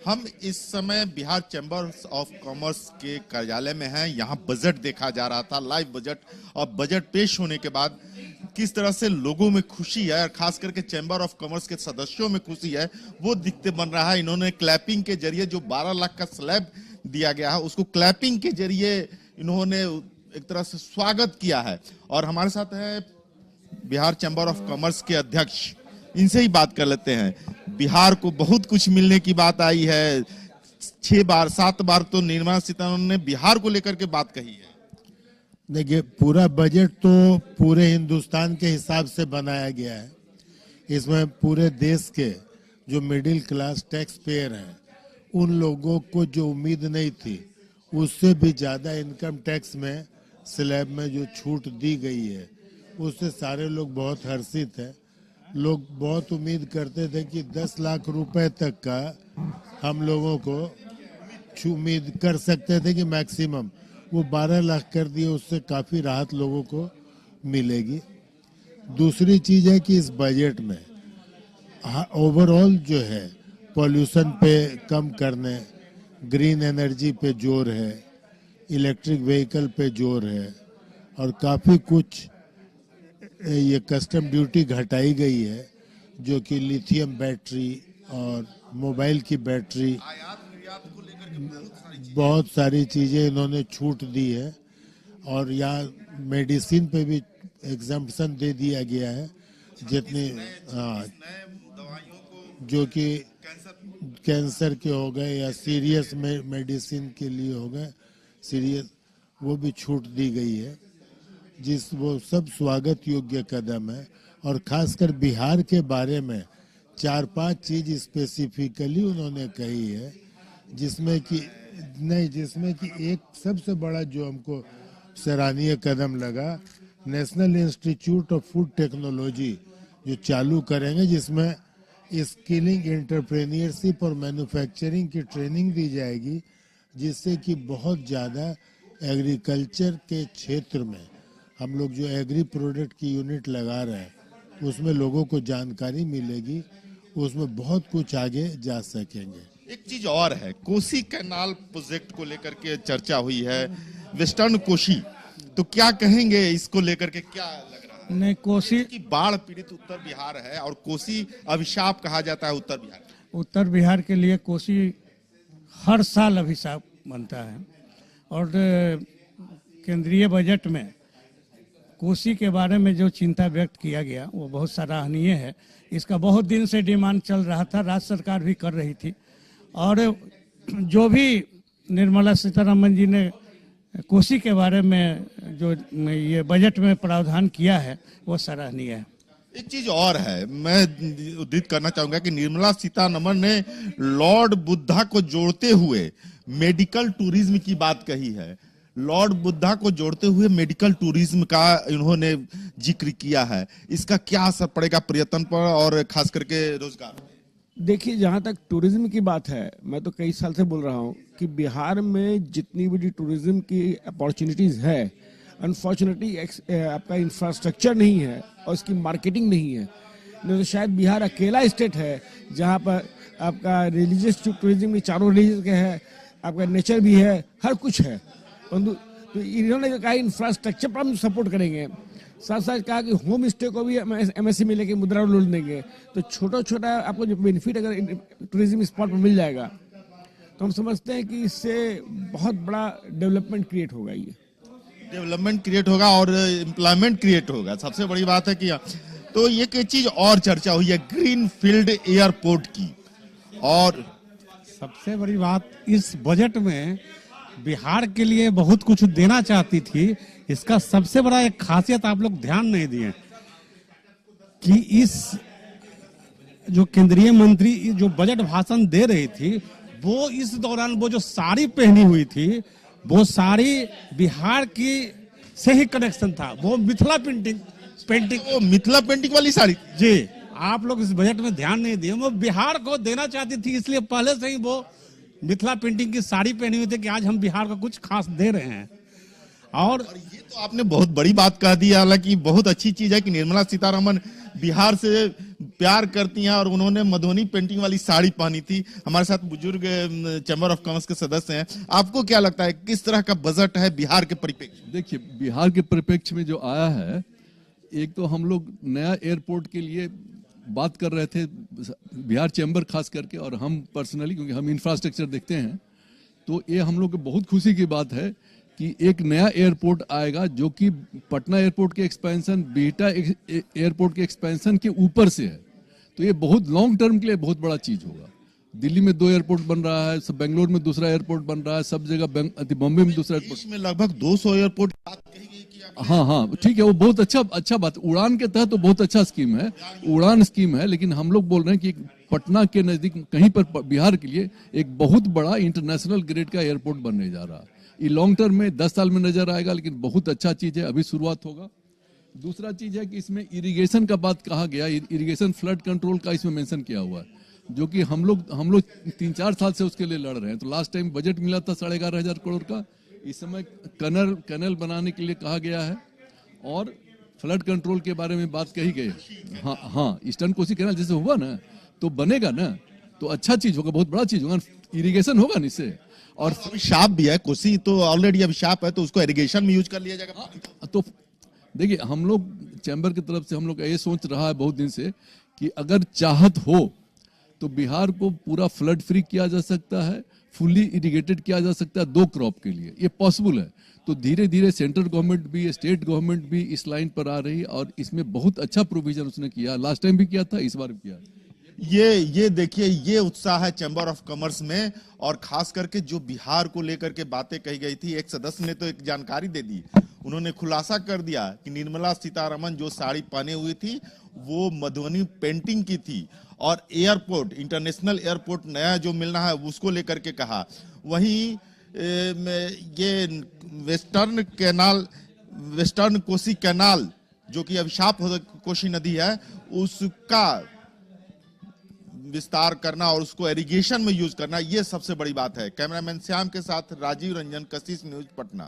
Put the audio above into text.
हम इस समय बिहार चैम्बर ऑफ कॉमर्स के कार्यालय में हैं। यहाँ बजट देखा जा रहा था, लाइव बजट, और बजट पेश होने के बाद किस तरह से लोगों में खुशी है, और खास करके चैम्बर ऑफ कॉमर्स के सदस्यों में खुशी है, वो दिखते बन रहा है। इन्होंने क्लैपिंग के जरिए जो 12 लाख का स्लैब दिया गया है, उसको क्लैपिंग के जरिए इन्होंने एक तरह से स्वागत किया है। और हमारे साथ है बिहार चैम्बर ऑफ कॉमर्स के अध्यक्ष, इनसे ही बात कर लेते हैं। बिहार को बहुत कुछ मिलने की बात आई है, 7 बार तो निर्मला सीतारमण ने बिहार को लेकर के बात कही है। देखिए, पूरा बजट तो पूरे हिंदुस्तान के हिसाब से बनाया गया है। इसमें पूरे देश के जो मिडिल क्लास टैक्स पेयर हैं, उन लोगों को जो उम्मीद नहीं थी, उससे भी ज़्यादा इनकम टैक्स में स्लैब में जो छूट दी गई है, उससे सारे लोग बहुत हर्षित हैं। लोग बहुत उम्मीद करते थे कि 10 लाख रुपए तक का हम लोगों को उम्मीद कर सकते थे कि मैक्सिमम, वो 12 लाख कर दिए, उससे काफ़ी राहत लोगों को मिलेगी। दूसरी चीज़ है कि इस बजट में ओवरऑल जो है पॉल्यूशन पे कम करने, ग्रीन एनर्जी पे जोर है, इलेक्ट्रिक व्हीकल पे जोर है, और काफ़ी कुछ ये कस्टम ड्यूटी घटाई गई है, जो कि लिथियम बैटरी और मोबाइल की बैटरी, बहुत सारी चीज़ें इन्होंने छूट दी है। और यहाँ मेडिसिन पे भी एग्जम्पशन दे दिया गया है, जितनी जो कि कैंसर के हो गए या सीरियस मेडिसिन के लिए हो गए सीरियस, वो भी छूट दी गई है, वो सब स्वागत योग्य कदम है। और खासकर बिहार के बारे में 4-5 चीज स्पेसिफिकली उन्होंने कही है, जिसमें कि एक सबसे बड़ा जो हमको सराहनीय कदम लगा, national institute of food technology जो चालू करेंगे, जिसमें स्किलिंग, एंटरप्रेन्योरशिप और मैन्युफैक्चरिंग की ट्रेनिंग दी जाएगी, जिससे कि बहुत ज़्यादा एग्रीकल्चर के क्षेत्र में हम लोग जो एग्री प्रोडक्ट की यूनिट लगा रहे हैं, उसमें लोगों को जानकारी मिलेगी, उसमें बहुत कुछ आगे जा सकेंगे। एक चीज और है, कोसी कैनाल प्रोजेक्ट को लेकर के चर्चा हुई है, वेस्टर्न कोसी, तो क्या कहेंगे इसको लेकर के? क्या लग रहा है? नहीं, कोसी की बाढ़ पीड़ित उत्तर बिहार है, और कोसी अभिशाप कहा जाता है उत्तर बिहार। उत्तर बिहार के लिए कोसी हर साल अभिशाप बनता है। और केंद्रीय बजट में कोसी के बारे में जो चिंता व्यक्त किया गया, वो बहुत सराहनीय है। इसका बहुत दिन से डिमांड चल रहा था, राज्य सरकार भी कर रही थी, और जो भी निर्मला सीतारमण जी ने कोसी के बारे में जो ये बजट में प्रावधान किया है, वो सराहनीय है। एक चीज और है, मैं उद्धृत करना चाहूंगा कि निर्मला सीतारमण ने लॉर्ड बुद्धा को जोड़ते हुए मेडिकल टूरिज्म की बात कही है। लॉर्ड बुद्धा को जोड़ते हुए मेडिकल टूरिज्म का इन्होंने जिक्र किया है। इसका क्या असर पड़ेगा पर्यटन पर और खास करके रोजगार? देखिए, जहाँ तक टूरिज्म की बात है, मैं तो कई साल से बोल रहा हूँ कि बिहार में जितनी बड़ी टूरिज्म की अपॉर्चुनिटीज है, अनफॉर्चुनेटली आपका इंफ्रास्ट्रक्चर नहीं है और इसकी मार्केटिंग नहीं है। नहीं तो शायद बिहार अकेला स्टेट है जहाँ पर आपका रिलीजियस टूरिज्म भी चारों रिलीजन के है, आपका नेचर भी है, हर कुछ है। तो इन्होंने जो कहा इंफ्रास्ट्रक्चर पर हम सपोर्ट करेंगे, साथ साथ कहा कि होम स्टे को भी एमएससी में लेके मुद्रा लोन देंगे, तो छोटा छोटा आपको जो बेनिफिट अगर टूरिज्म स्पॉट पर मिल जाएगा, तो हम समझते हैं कि इससे बहुत बड़ा डेवलपमेंट क्रिएट होगा। ये डेवलपमेंट क्रिएट होगा और एम्प्लॉयमेंट क्रिएट होगा, सबसे बड़ी बात है कि तो ये एक चीज और चर्चा हुई है ग्रीन फील्ड एयरपोर्ट की, और सबसे बड़ी बात इस बजट में बिहार के लिए बहुत कुछ देना चाहती थी। इसका सबसे बड़ा एक खासियत आप लोग ध्यान नहीं दिए कि इस जो केंद्रीय मंत्री जो बजट भाषण दे रही थी, वो इस दौरान वो जो साड़ी पहनी हुई थी, वो साड़ी बिहार की से ही कनेक्शन था। वो मिथिला पेंटिंग वो मिथिला पेंटिंग वाली साड़ी जी, आप लोग इस बजट में ध्यान नहीं दिए। वो बिहार को देना चाहती थी, इसलिए पहले से ही वो मिथिला पेंटिंग की साड़ी पहनी हुई थी कि आज हम बिहार को कुछ खास दे रहे हैं। और ये तो आपने बहुत बड़ी बात कह दी। हालांकि बहुत अच्छी चीज है कि निर्मला सीतारमण बिहार से प्यार करती हैं और उन्होंने मधुबनी पेंटिंग वाली साड़ी पहनी थी। हमारे साथ बुजुर्ग चैम्बर ऑफ कॉमर्स के सदस्य हैं। आपको क्या लगता है किस तरह का बजट है बिहार के परिप्रेक्ष्य में? देखिए, बिहार के परिप्रेक्ष्य में जो आया है, एक तो हम लोग नया एयरपोर्ट के लिए बात कर रहे थे, बिहार चैम्बर खास करके, और हम पर्सनली, क्योंकि हम इंफ्रास्ट्रक्चर देखते हैं, तो ये हम लोग को बहुत खुशी की बात है कि एक नया एयरपोर्ट आएगा जो कि पटना एयरपोर्ट के एक्सपेंशन, बिहटा एयरपोर्ट के एक्सपेंशन के ऊपर से है। तो ये बहुत लॉन्ग टर्म के लिए बहुत बड़ा चीज होगा। दिल्ली में 2 एयरपोर्ट बन रहा है, सब बेंगलोर में दूसरा एयरपोर्ट बन रहा है, सब जगह बॉम्बे में दूसरा एयरपोर्ट। देश में लगभग 200 एयरपोर्ट बात कही गई कि हाँ, ठीक है, वो बहुत अच्छा बात। उड़ान के तहत तो बहुत अच्छा स्कीम है, उड़ान स्कीम है, लेकिन हम लोग बोल रहे हैं कि पटना के नजदीक कहीं पर बिहार के लिए एक बहुत बड़ा इंटरनेशनल ग्रेड का एयरपोर्ट बनने जा रहा है। ये लॉन्ग टर्म में 10 साल में नजर आएगा, लेकिन बहुत अच्छा चीज है, अभी शुरुआत होगा। दूसरा चीज है कि इसमें इरिगेशन का बात कहा गया, इरिगेशन फ्लड कंट्रोल का इसमें मेंशन किया हुआ है, जो कि हम लोग 3-4 साल से उसके लिए लड़ रहे हैं। तो लास्ट टाइम बजट मिला था 11,500 करोड़ का, इस समय कनल बनाने के लिए कहा गया है और फ्लड कंट्रोल के बारे में बात कही गई। हाँ, ईस्टर्न कोसी कैनाल जैसे हुआ ना, तो बनेगा ना, तो अच्छा चीज होगा, बहुत बड़ा चीज होगा, इरिगेशन होगा ना इससे। और अभिशाप भी है, कोसी तो ऑलरेडी अभिशाप है, तो उसको इरिगेशन में यूज कर लिया जाएगा। तो देखिए, हम लोग चैम्बर की तरफ से हम लोग ये सोच रहा है बहुत दिन से कि अगर चाहत हो तो बिहार को पूरा फ्लड फ्री किया जा सकता है, फुल्ली इरिगेटेड किया जा सकता है 2 क्रॉप के लिए, ये पॉसिबल है। तो धीरे धीरे सेंट्रल गवर्नमेंट भी, स्टेट गवर्नमेंट भी इस लाइन पर आ रही है और इसमें बहुत अच्छा प्रोविजन उसने किया, लास्ट टाइम भी किया था, इस बार भी किया। ये देखिए, ये उत्साह है चैम्बर ऑफ कॉमर्स में, और खास करके जो बिहार को लेकर के बातें कही गई थी। एक सदस्य ने तो एक जानकारी दे दी, उन्होंने खुलासा कर दिया कि निर्मला सीतारमण जो साड़ी पहने हुई थी वो मधुबनी पेंटिंग की थी, और एयरपोर्ट, इंटरनेशनल एयरपोर्ट नया जो मिलना है उसको लेकर के कहा। वहीं ये वेस्टर्न कोसी कैनाल जो कि अभिशाप कोसी नदी है, उसका विस्तार करना और उसको इरिगेशन में यूज करना, ये सबसे बड़ी बात है। कैमरामैन श्याम के साथ राजीव रंजन, कशिश न्यूज, पटना।